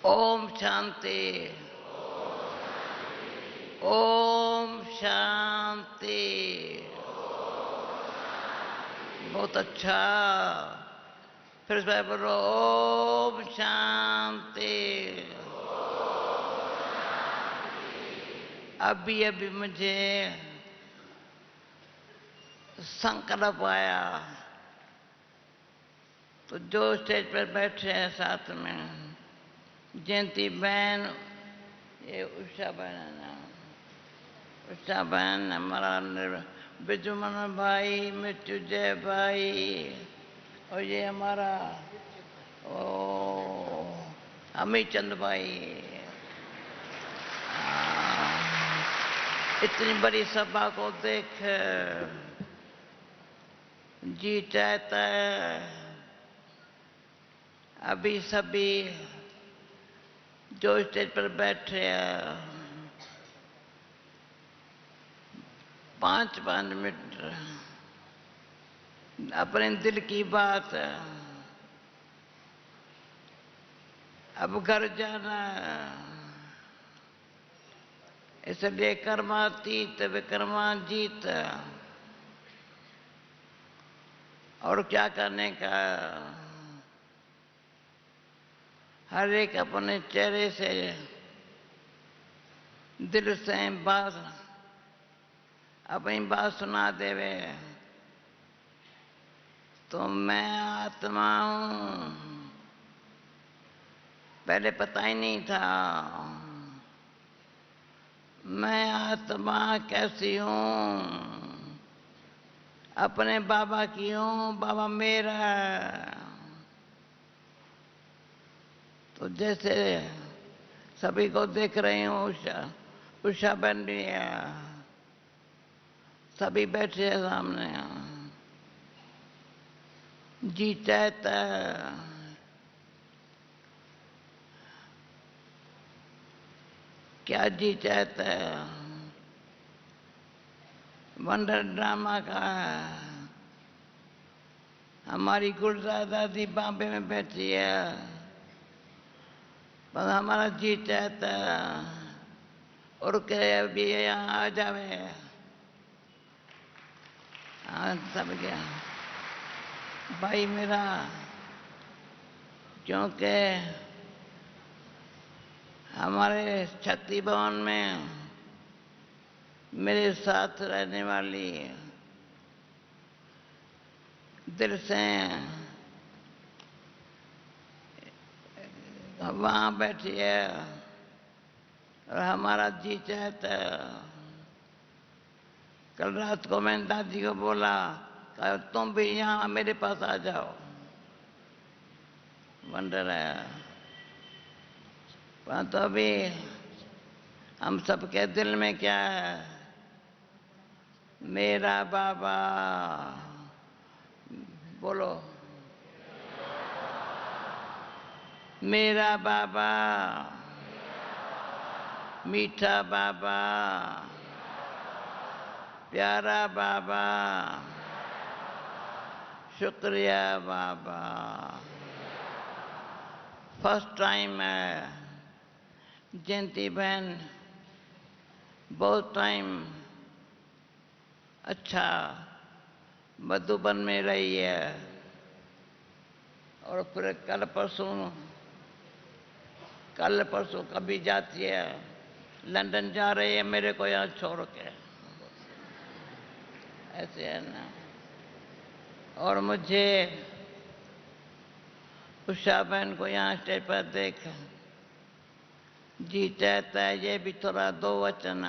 ओम शांति। ओम शांति। बहुत अच्छा। फिर से बोलो ओम शांति। अभी अभी मुझे संकल्प आया, तो जो स्टेज पर बैठे हैं साथ में, जयंती बहन, ये उषा बहन है ना, उषा बहन, हमारा बिजुमन भाई, मृत्युंजय भाई, और ये हमारा ओ अमित चंद भाई। इतनी बड़ी सभा को देख जी चाहता है अभी सभी जो स्टेज पर बैठे हैं 5-5 मिनट अपने दिल की बात अब घर जाना, इसलिए कर्मातीत विक्रमाजीत, और क्या करने का, हर एक अपने चेहरे से दिल से बात, अपनी बात सुना देवे। तो मैं आत्मा हूँ, पहले पता ही नहीं था। मैं आत्मा कैसी हूँ, अपने बाबा की हूँ, बाबा मेरा। तो जैसे सभी को देख रही हूँ, उषा बन रही है, सभी बैठे हैं सामने, जी चाहता है क्या, जी चाहता है वंडर ड्रामा का है। हमारी गुलजार दी बॉम्बे में बैठी है, पर हमारा जी चाहता है और कहे अभी यहाँ आ जावे। हाँ, सब गया भाई मेरा, क्योंकि हमारे शक्ति भवन में मेरे साथ रहने वाली दिल से वहाँ बैठी है, और हमारा जी चाहता है। कल रात को मैंने दादी को बोला, तुम भी यहाँ मेरे पास आ जाओ, वंडर है। तो अभी हम सबके दिल में क्या है, मेरा बाबा, बोलो मेरा बाबा, मीठा बाबा, प्यारा बाबा, शुक्रिया बाबा। फर्स्ट टाइम है जयंती बहन, बहुत टाइम अच्छा मधुबन में रही है, और फिर कल परसों कभी जाती है, लंदन जा रही है मेरे को यहाँ छोड़ के, ऐसे है ना। और मुझे उषा बहन को यहाँ स्टेज पर देख जी चाहता है ये भी थोड़ा 2 वचन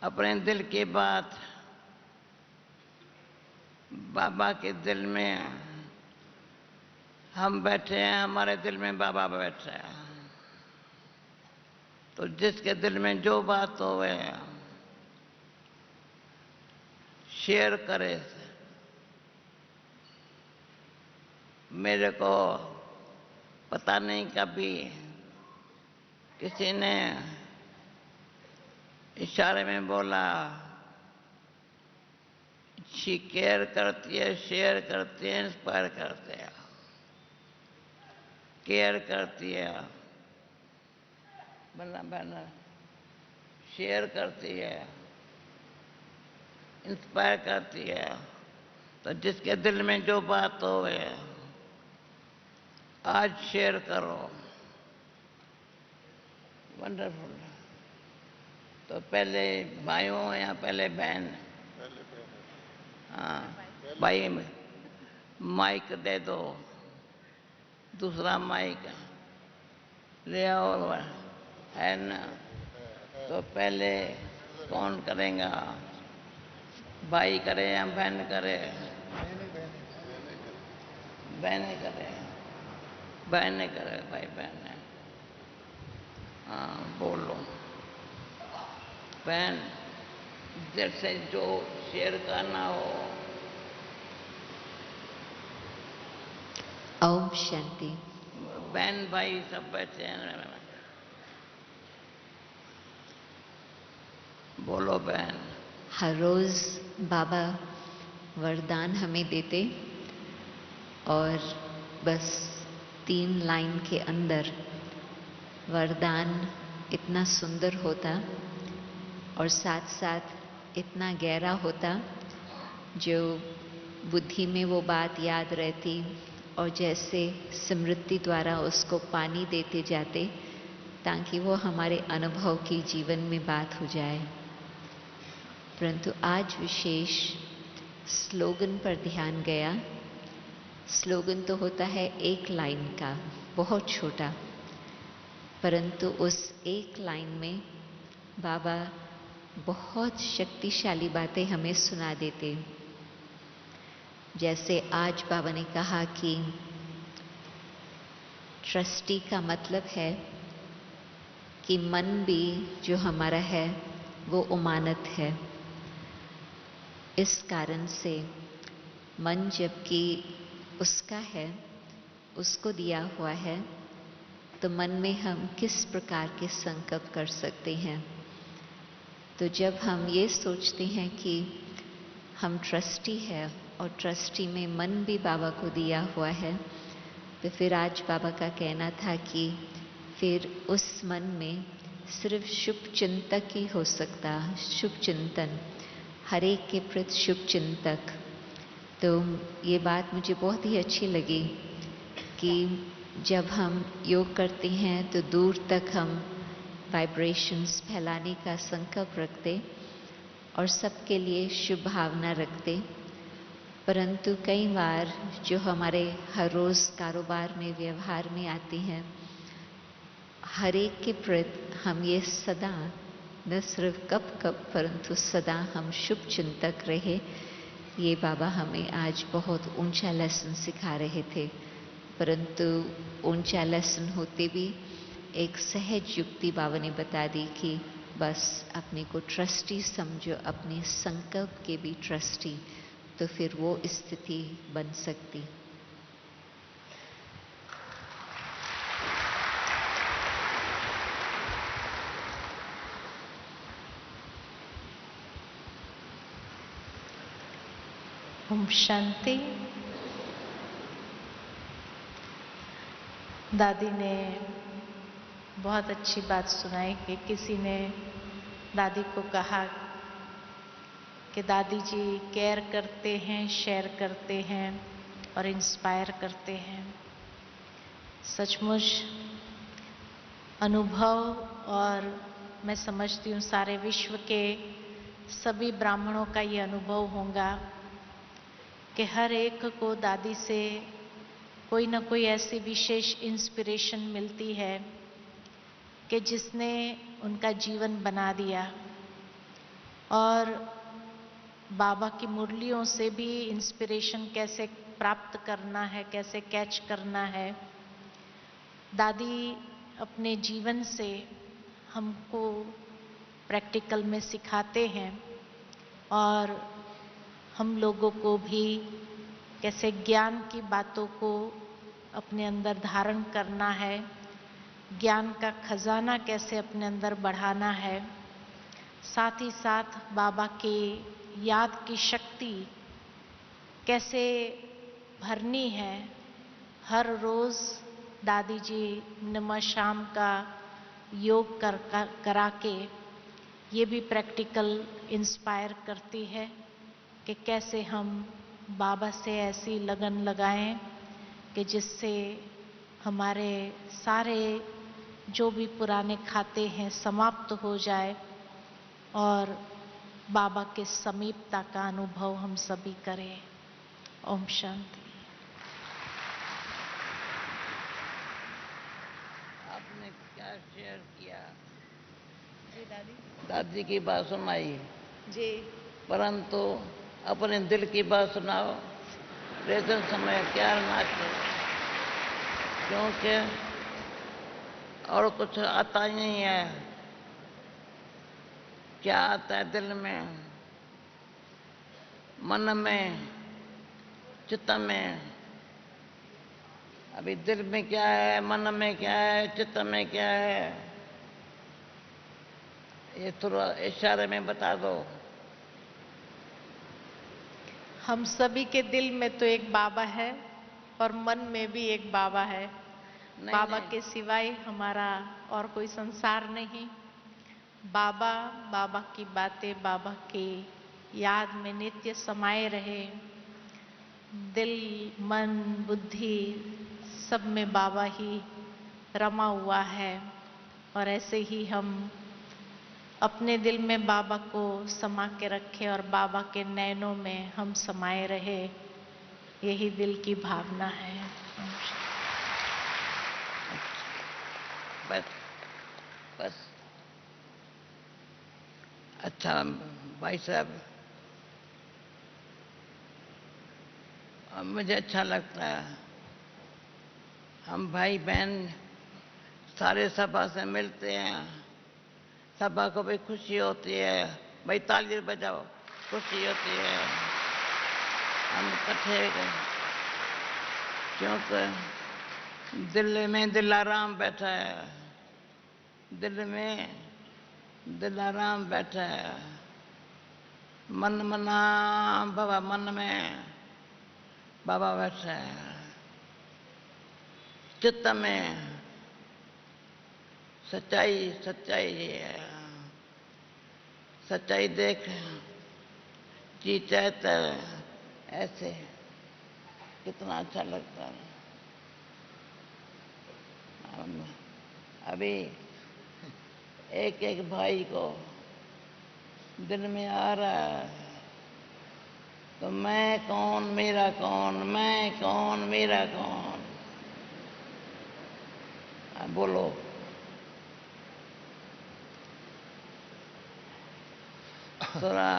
अपने दिल की बात बाबा के दिल में, हम बैठे हैं, हमारे दिल में बाबा बैठे हैं, तो जिसके दिल में जो बात हो शेयर करे। मेरे को पता नहीं कभी किसी ने इशारे में बोला, शी केयर करती है, शेयर करती है, इंस्पायर करते हैं। केयर करती है, बना बना शेयर करती है, इंस्पायर करती है। तो जिसके दिल में जो बात हो आज शेयर करो। वंडरफुल। तो पहले भाइयों या पहले बहन? हाँ, भाई माइक दे दो, दूसरा माइक ले आओ, है ना? तो पहले कौन करेगा? भाई करे या बहन करे? बहने करे, बहने करे, भाई बहने। हाँ बोलो बहन, जैसे जो शेयर करना हो। ओम शांति। बहन भाई सब बैठे हैं, बोलो बहन। हर रोज बाबा वरदान हमें देते और बस 3 लाइन के अंदर वरदान इतना सुंदर होता और साथ साथ इतना गहरा होता जो बुद्धि में वो बात याद रहती और जैसे स्मृति द्वारा उसको पानी देते जाते ताकि वो हमारे अनुभव की जीवन में बात हो जाए। परंतु आज विशेष स्लोगन पर ध्यान गया। स्लोगन तो होता है एक लाइन का, बहुत छोटा, परंतु उस एक लाइन में बाबा बहुत शक्तिशाली बातें हमें सुना देते। जैसे आज बाबा ने कहा कि ट्रस्टी का मतलब है कि मन भी जो हमारा है वो उमानत है। इस कारण से मन जबकि उसका है, उसको दिया हुआ है, तो मन में हम किस प्रकार के संकल्प कर सकते हैं। तो जब हम ये सोचते हैं कि हम ट्रस्टी है और ट्रस्टी में मन भी बाबा को दिया हुआ है, तो फिर आज बाबा का कहना था कि फिर उस मन में सिर्फ शुभ चिंतक ही हो सकता, शुभ चिंतन, हर एक के प्रति शुभ चिंतक। तो ये बात मुझे बहुत ही अच्छी लगी कि जब हम योग करते हैं तो दूर तक हम वाइब्रेशंस फैलाने का संकल्प रखते और सबके लिए शुभ भावना रखते, परंतु कई बार जो हमारे हर रोज़ कारोबार में व्यवहार में आते हैं, हर एक के प्रति हम ये सदा न सिर्फ कब कब परंतु सदा हम शुभ चिंतक रहे। ये बाबा हमें आज बहुत ऊंचा लेसन सिखा रहे थे, परंतु ऊंचा लेसन होते भी एक सहज युक्ति बाबा ने बता दी कि बस अपने को ट्रस्टी समझो, अपने संकल्प के भी ट्रस्टी, तो फिर वो स्थिति बन सकती। ओम शांति। दादी ने बहुत अच्छी बात सुनाई कि किसी ने दादी को कहा कि दादी जी केयर करते हैं, शेयर करते हैं और इंस्पायर करते हैं। सचमुच अनुभव, और मैं समझती हूँ सारे विश्व के सभी ब्राह्मणों का ये अनुभव होगा कि हर एक को दादी से कोई ना कोई ऐसी विशेष इंस्पिरेशन मिलती है कि जिसने उनका जीवन बना दिया। और बाबा की मुरलियों से भी इंस्पिरेशन कैसे प्राप्त करना है, कैसे कैच करना है, दादी अपने जीवन से हमको प्रैक्टिकल में सिखाते हैं। और हम लोगों को भी कैसे ज्ञान की बातों को अपने अंदर धारण करना है, ज्ञान का खजाना कैसे अपने अंदर बढ़ाना है, साथ ही साथ बाबा के याद की शक्ति कैसे भरनी है हर रोज़ दादी जी नमः शाम का योग करा के ये भी प्रैक्टिकल इंस्पायर करती है कि कैसे हम बाबा से ऐसी लगन लगाएं कि जिससे हमारे सारे जो भी पुराने खाते हैं समाप्त हो जाए और बाबा के समीपता का अनुभव हम सभी करें। ओम शांति। आपने क्या शेयर किया? जी दादी, दादी की बात सुनाई जी, परंतु अपने दिल की बात सुनाओ। प्रेजेंट समय क्या ना करो, क्योंकि और कुछ आता ही नहीं है। क्या आता है दिल में, मन में, चित्त में? अभी दिल में क्या है, मन में क्या है, चित्त में क्या है, ये थोड़ा इशारे में बता दो। हम सभी के दिल में तो एक बाबा है और मन में भी एक बाबा है। बाबा के सिवाय हमारा और कोई संसार नहीं। बाबा, बाबा की बातें, बाबा की याद में नित्य समाये रहे। दिल, मन, बुद्धि सब में बाबा ही रमा हुआ है और ऐसे ही हम अपने दिल में बाबा को समा के रखें और बाबा के नैनों में हम समाये रहे, यही दिल की भावना है। बस बस। अच्छा भाई साहब, मुझे अच्छा लगता है हम भाई बहन सारे सभा से मिलते हैं। सभा को भी खुशी होती है, भाई ताली बजाओ, खुशी होती है। हम इकट्ठे गए क्योंकि दिल में दिलाराम बैठा है, दिल में दिलाराम बैठा है। मन मना बाबा, मन में बाबा बैठा है। चित्त में सच्चाई, सच्चाई है। सच्चाई देख जी चाहता ऐसे कितना अच्छा लगता है। अभी एक एक भाई को दिल में आ रहा है तो मैं कौन, मेरा कौन, मैं कौन, मेरा कौन? बोलो। थोड़ा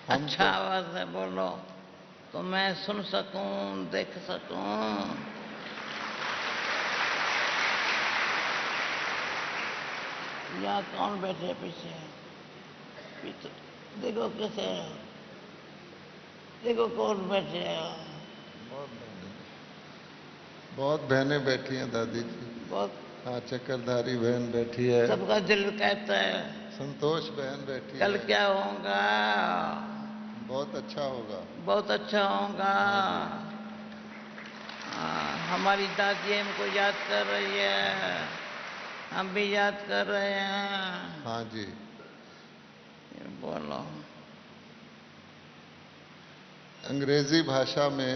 अच्छा आवाज से बोलो तो मैं सुन सकूं, देख सकूं। यहाँ कौन बैठे पीछे? पीछे देखो कैसे, देखो कौन बैठे हैं। बहुत बहनें बैठी हैं दादी जी। बहुत। हाँ, चक्रधारी बहन बैठी है। सबका दिल कहता है। संतोष बहन बैठी है। कल क्या होगा? बहुत अच्छा होगा। बहुत अच्छा होगा। हमारी दादी हमको याद कर रही है, हम भी याद कर रहे हैं। हाँ जी। बोलो। अंग्रेजी भाषा में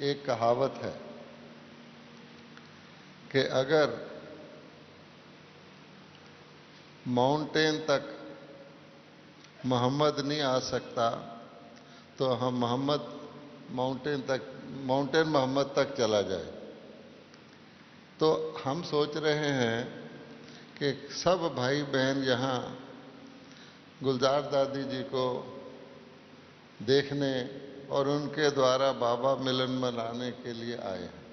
एक कहावत है कि अगर माउंटेन तक मोहम्मद नहीं आ सकता तो हम माउंटेन मोहम्मद तक चला जाए। तो हम सोच रहे हैं कि सब भाई बहन यहाँ गुलजार दादी जी को देखने और उनके द्वारा बाबा मिलन मनाने के लिए आए हैं।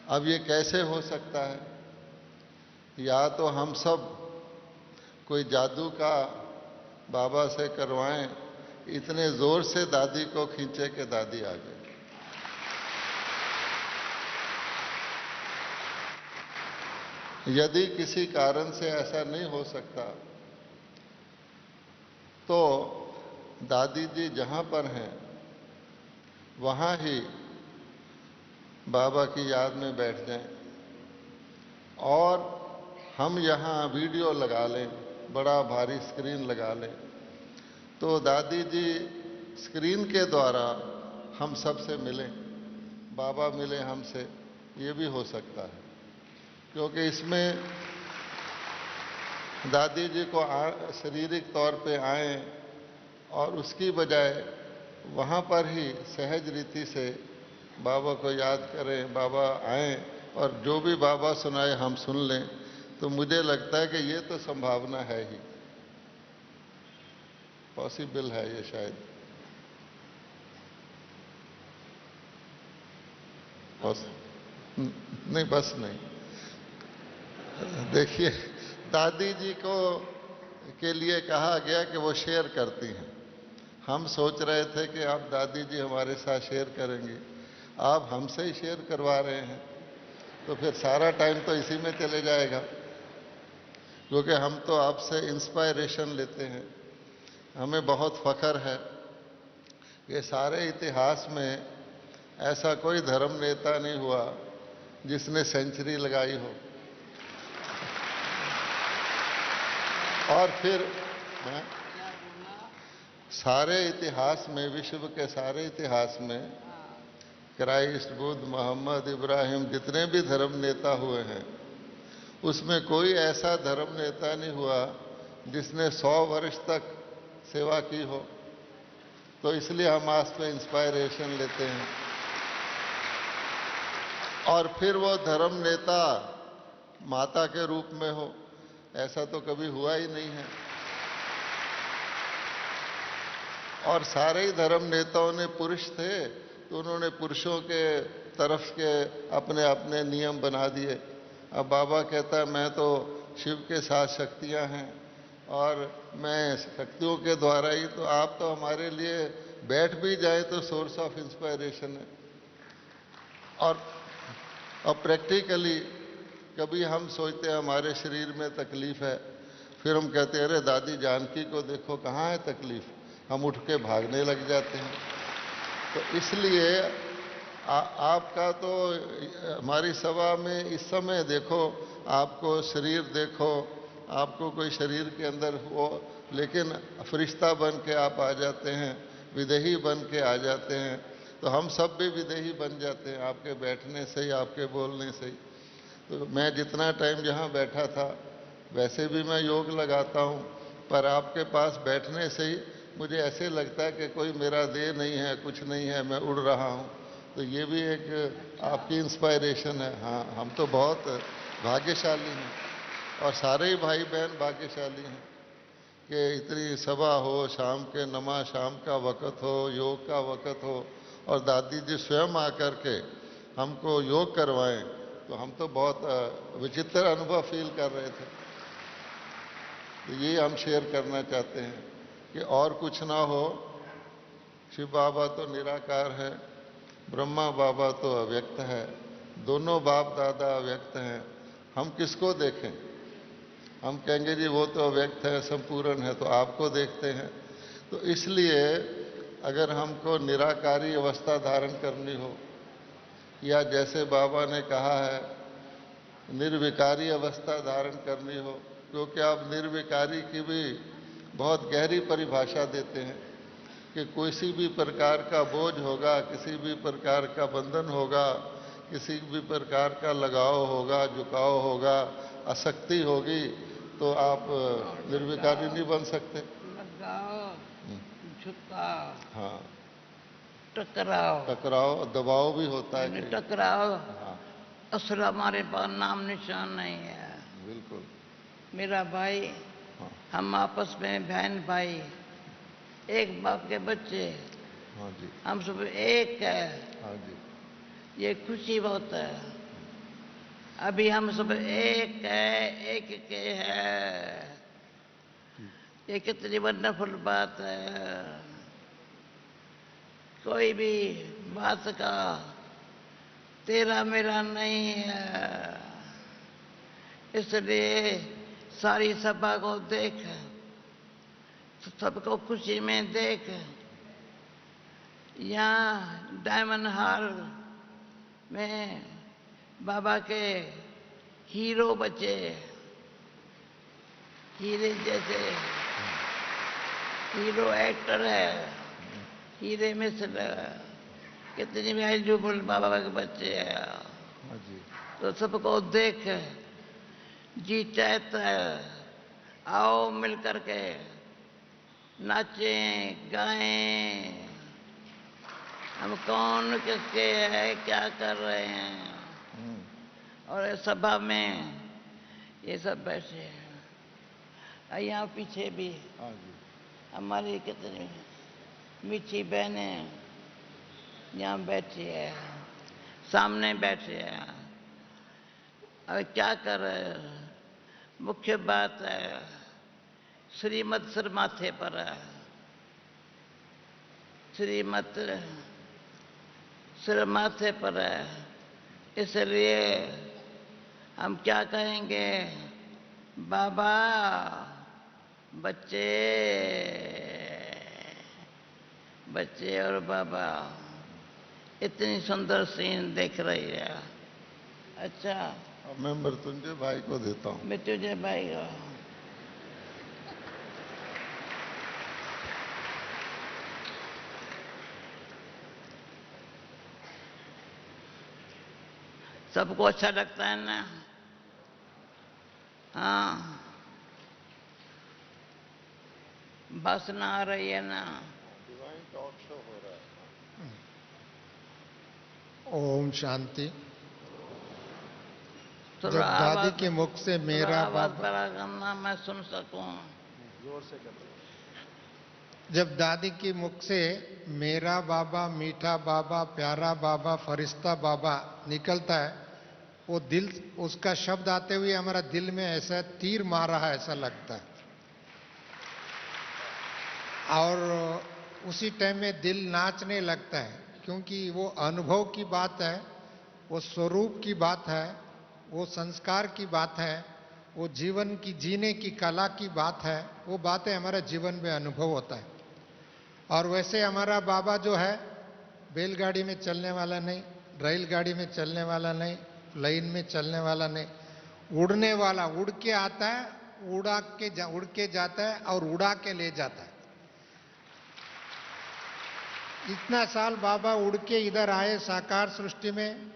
अब ये कैसे हो सकता है? या तो हम सब कोई जादू का बाबा से करवाएं, इतने जोर से दादी को खींचे कि दादी आ जाए। यदि किसी कारण से ऐसा नहीं हो सकता तो दादी जी जहां पर हैं वहां ही बाबा की याद में बैठ जाएं और हम यहाँ वीडियो लगा लें, बड़ा भारी स्क्रीन लगा लें, तो दादी जी स्क्रीन के द्वारा हम सबसे मिलें, बाबा मिले हमसे, ये भी हो सकता है। क्योंकि इसमें दादी जी को शारीरिक तौर पे आए और उसकी बजाय वहाँ पर ही सहज रीति से बाबा को याद करें, बाबा आए और जो भी बाबा सुनाए हम सुन लें, तो मुझे लगता है कि ये तो संभावना है ही, पॉसिबल है ये शायद। नहीं, बस नहीं। देखिए, दादी जी को के लिए कहा गया कि वो शेयर करती हैं। हम सोच रहे थे कि आप दादी जी हमारे साथ शेयर करेंगी, आप हमसे ही शेयर करवा रहे हैं, तो फिर सारा टाइम तो इसी में चले जाएगा। क्योंकि हम तो आपसे इंस्पायरेशन लेते हैं। हमें बहुत फख्र है कि सारे इतिहास में ऐसा कोई धर्म नेता नहीं हुआ जिसने सेंचुरी लगाई हो। और फिर सारे इतिहास में, विश्व के सारे इतिहास में क्राइस्ट, बुद्ध, मोहम्मद, इब्राहिम, जितने भी धर्म नेता हुए हैं, उसमें कोई ऐसा धर्म नेता नहीं हुआ जिसने 100 वर्ष तक सेवा की हो। तो इसलिए हम आज पे इंस्पायरेशन लेते हैं। और फिर वो धर्म नेता माता के रूप में हो, ऐसा तो कभी हुआ ही नहीं है। और सारे ही धर्म नेताओं ने पुरुष थे, तो उन्होंने पुरुषों के तरफ के अपने अपने नियम बना दिए। अब बाबा कहता है मैं तो शिव के साथ शक्तियां हैं और मैं शक्तियों के द्वारा ही, तो आप तो हमारे लिए बैठ भी जाए तो सोर्स ऑफ इंस्पायरेशन है। और प्रैक्टिकली कभी हम सोचते हैं हमारे शरीर में तकलीफ है, फिर हम कहते हैं अरे दादी जानकी को देखो कहाँ है तकलीफ, हम उठ के भागने लग जाते हैं। तो इसलिए आपका तो हमारी सभा में इस समय देखो, आपको शरीर देखो, आपको कोई शरीर के अंदर हो, लेकिन फरिश्ता बन के आप आ जाते हैं, विदेही बन के आ जाते हैं। तो हम सब भी विदेही बन जाते हैं आपके बैठने से ही, आपके बोलने से ही। तो मैं जितना टाइम यहाँ बैठा था, वैसे भी मैं योग लगाता हूँ, पर आपके पास बैठने से ही मुझे ऐसे लगता है कि कोई मेरा देह नहीं है, कुछ नहीं है, मैं उड़ रहा हूँ। तो ये भी एक आपकी इंस्पायरेशन है। हाँ, हम तो बहुत भाग्यशाली हैं और सारे ही भाई बहन भाग्यशाली हैं कि इतनी सभा हो, शाम के नमाज शाम का वक़्त हो, योग का वक़्त हो और दादी जी स्वयं आकर के हमको योग करवाएं, तो हम तो बहुत विचित्र अनुभव फील कर रहे थे। तो ये हम शेयर करना चाहते हैं कि और कुछ ना हो, शिव बाबा तो निराकार है, ब्रह्मा बाबा तो अव्यक्त है, दोनों बाप दादा अव्यक्त हैं। हम किसको देखें? हम कहेंगे जी वो तो अव्यक्त है, संपूर्ण है, तो आपको देखते हैं। तो इसलिए अगर हमको निराकारी अवस्था धारण करनी हो, या जैसे बाबा ने कहा है निर्विकारी अवस्था धारण करनी हो, क्योंकि आप निर्विकारी की भी बहुत गहरी परिभाषा देते हैं कि किसी भी प्रकार का बोझ होगा, किसी भी प्रकार का बंधन होगा, किसी भी प्रकार का लगाव होगा, झुकाव होगा, आसक्ति होगी, तो आप निर्विकारी नहीं बन सकते। लगाओ, झुकाओ, हाँ, टकराओ, दबाव भी होता है कि टकराओ। हाँ, असल हमारे पास नाम निशान नहीं है। बिल्कुल। मेरा भाई, हाँ, हम आपस में बहन भाई, एक बाप के बच्चे, हाँ जी, हम सब एक है। हाँ जी, ये खुशी बहुत है। अभी हम सब एक है, एक के है। ये कितनी वंडरफुल बात है। कोई भी बात का तेरा मेरा नहीं है। इसलिए सारी सभा को देख, सबको खुशी में देख, यहाँ डायमंड हाल में बाबा के हीरो बच्चे, हीरे जैसे हीरो एक्टर है, हीरे में से कितनी वैल्यूबल बाबा के बच्चे हैं। हाँ जी। तो सबको देख जी चाहता है आओ मिल करके नाचें गाएं, हम कौन किसके है क्या कर रहे हैं। और इस सभा में ये सब बैठे हैं। यहाँ पीछे भी हाँ जी। हमारी कितनी मीठी बहनें यहाँ बैठी है, सामने बैठे हैं। अब क्या कर रहे हैं? मुख्य बात है श्रीमत सिर माथे पर है, श्रीमत सिर माथे पर है। इसलिए हम क्या कहेंगे, बाबा बच्चे बच्चे और बाबा इतनी सुंदर सीन देख रही है। अच्छा अब मैं मृत्युंजय भाई को देता हूँ। मृत्युंजय भाई को सबको अच्छा लगता है ना? हाँ, वासना आ रही है ना? डिवाइन टॉक शो हो रहा है। ओम शांति। थोड़ा जब दादी आवाज- के मुख से थोड़ा मेरा आवाज बाबा, बड़ा करना मैं सुन सकूं। जोर से कर। जब दादी के मुख से मेरा बाबा, मीठा बाबा, प्यारा बाबा, फरिश्ता बाबा निकलता है, वो दिल, उसका शब्द आते हुए हमारा दिल में ऐसा तीर मार रहा है ऐसा लगता है। और उसी टाइम में दिल नाचने लगता है, क्योंकि वो अनुभव की बात है, वो स्वरूप की बात है, वो संस्कार की बात है, वो जीवन की जीने की कला की बात है। वो बातें हमारे जीवन में अनुभव होता है। और वैसे हमारा बाबा जो है बैलगाड़ी में चलने वाला नहीं, रेलगाड़ी में चलने वाला नहीं, प्लेन में चलने वाला नहीं, उड़ने वाला, उड़ के आता है, उड़ के जाता है और उड़ा के ले जाता है। इतना साल बाबा उड़ के इधर आए साकार सृष्टि में,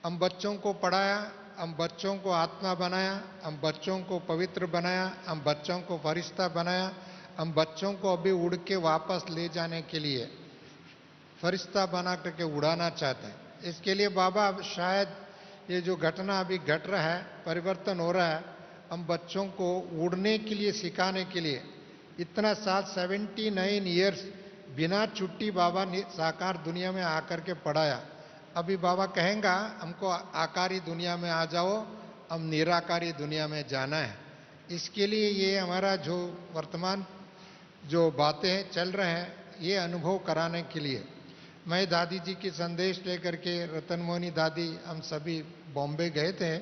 हम बच्चों को पढ़ाया, हम बच्चों को आत्मा बनाया, हम बच्चों को पवित्र बनाया, हम बच्चों को फरिश्ता बनाया, हम बच्चों को अभी उड़ के वापस ले जाने के लिए फरिश्ता बना करके उड़ाना चाहते हैं। इसके लिए बाबा अब शायद ये जो घटना अभी घट रहा है, परिवर्तन हो रहा है, हम बच्चों को उड़ने के लिए सिखाने के लिए इतना साल 79 ईयर्स बिना छुट्टी बाबा ने साकार दुनिया में आकर के पढ़ाया। अभी बाबा कहेंगा हमको आकारी दुनिया में आ जाओ, हम निराकारी दुनिया में जाना है। इसके लिए ये हमारा जो वर्तमान जो बातें चल रहे हैं, ये अनुभव कराने के लिए मैं दादी जी की संदेश लेकर के, रतन मोहनी दादी, हम सभी बॉम्बे गए थे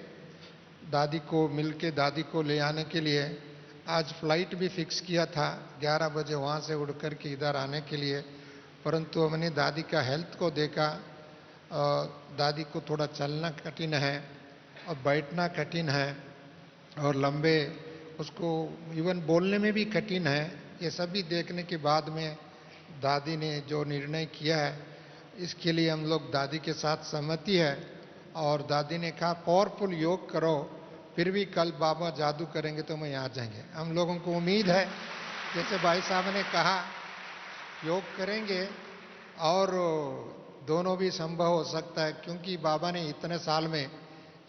दादी को मिलके, दादी को ले आने के लिए। आज फ्लाइट भी फिक्स किया था 11 बजे वहाँ से उड़ कर के इधर आने के लिए, परंतु हमने दादी का हेल्थ को देखा। दादी को थोड़ा चलना कठिन है और बैठना कठिन है और लंबे, उसको इवन बोलने में भी कठिन है। ये सभी देखने के बाद में दादी ने जो निर्णय किया है, इसके लिए हम लोग दादी के साथ सहमति है। और दादी ने कहा पावरफुल योग करो, फिर भी कल बाबा जादू करेंगे तो मैं यहाँ जाएंगे। हम लोगों को उम्मीद है, जैसे भाई साहब ने कहा, योग करेंगे और दोनों भी संभव हो सकता है, क्योंकि बाबा ने इतने साल में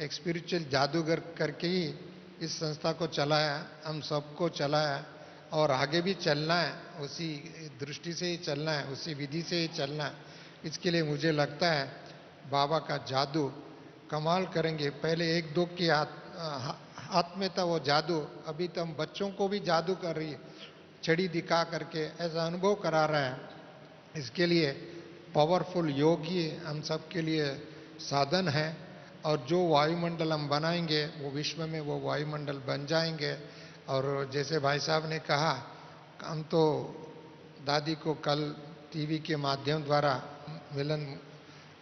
एक स्पिरिचुअल जादूगर करके ही इस संस्था को चलाया, हम सबको चलाया और आगे भी चलना है, उसी दृष्टि से ही चलना है, उसी विधि से ही चलना है। इसके लिए मुझे लगता है बाबा का जादू कमाल करेंगे। पहले एक दो के हाथ में था वो जादू, अभी तो हम बच्चों को भी जादू कर रही है, छड़ी दिखा करके ऐसा अनुभव करा रहा है। इसके लिए पावरफुल योग ही हम सब के लिए साधन है। और जो वायुमंडल हम बनाएंगे, वो विश्व में वो वायुमंडल बन जाएंगे। और जैसे भाई साहब ने कहा, हम तो दादी को कल टीवी के माध्यम द्वारा मिलन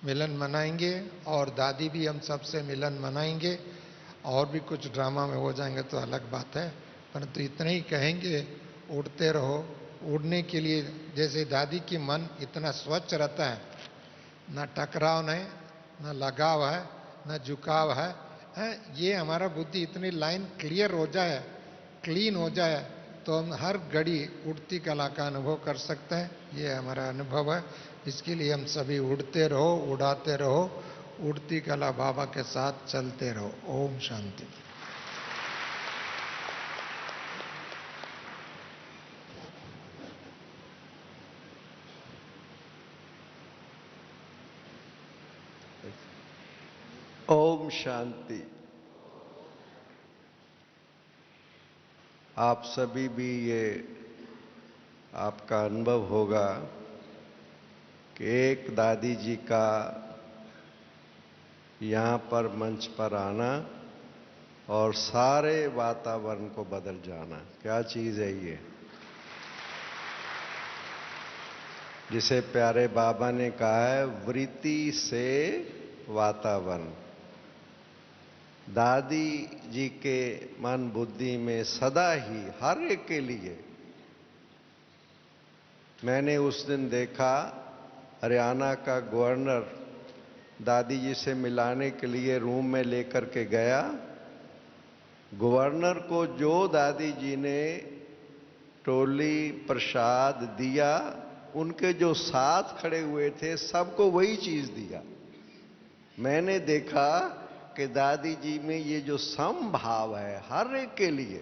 मिलन मनाएंगे और दादी भी हम सबसे मिलन मनाएंगे। और भी कुछ ड्रामा में हो जाएंगे तो अलग बात है, परंतु इतना ही कहेंगे, उड़ते रहो। उड़ने के लिए जैसे दादी की मन इतना स्वच्छ रहता है, ना टकराव नहीं, ना लगाव है, ना झुकाव है, ये हमारा बुद्धि इतनी लाइन क्लियर हो जाए, क्लीन हो जाए, तो हम हर घड़ी उड़ती कला का अनुभव कर सकते हैं। ये हमारा अनुभव है। इसके लिए हम सभी उड़ते रहो, उड़ाते रहो, उड़ती कला बाबा के साथ चलते रहो। ओम शांति। ओम शांति। आप सभी भी ये आपका अनुभव होगा कि एक दादी जी का यहाँ पर मंच पर आना और सारे वातावरण को बदल जाना, क्या चीज़ है ये। जिसे प्यारे बाबा ने कहा है वृत्ति से वातावरण। दादी जी के मन बुद्धि में सदा ही हर एक के लिए, मैंने उस दिन देखा हरियाणा का गवर्नर दादी जी से मिलाने के लिए रूम में लेकर के गया। गवर्नर को जो दादी जी ने टोली प्रसाद दिया, उनके जो साथ खड़े हुए थे सबको वही चीज दिया। मैंने देखा कि दादी जी में ये जो समभाव है हर एक के लिए,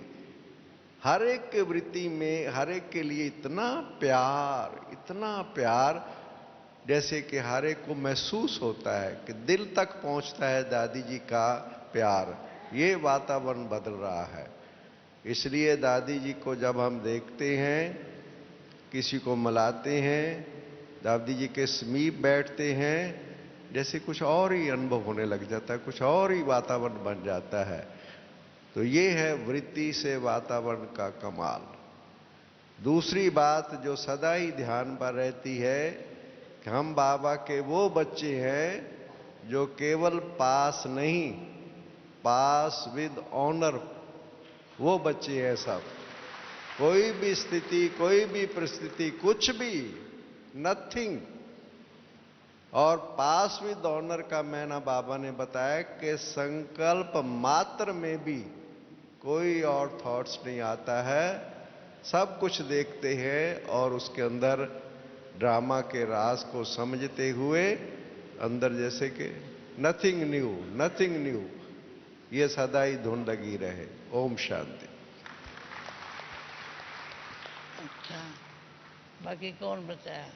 हर एक के वृत्ति में हर एक के लिए इतना प्यार, जैसे कि हर एक को महसूस होता है कि दिल तक पहुंचता है दादी जी का प्यार। ये वातावरण बदल रहा है। इसलिए दादी जी को जब हम देखते हैं, किसी को मिलाते हैं, दादी जी के समीप बैठते हैं, जैसे कुछ और ही अनुभव होने लग जाता है, कुछ और ही वातावरण बन जाता है। तो ये है वृत्ति से वातावरण का कमाल। दूसरी बात जो सदा ही ध्यान पर रहती है कि हम बाबा के वो बच्चे हैं जो केवल पास नहीं, पास विद ऑनर, वो बच्चे हैं सब। कोई भी स्थिति, कोई भी परिस्थिति, कुछ भी, नथिंग। और पास विद ऑनर का मैंने बाबा ने बताया कि संकल्प मात्र में भी कोई और थॉट्स नहीं आता है, सब कुछ देखते हैं और उसके अंदर ड्रामा के राज को समझते हुए अंदर जैसे कि नथिंग न्यू, ये सदा ही धुन लगी रहे। ओम शांति। अच्छा, बाकी कौन बताया?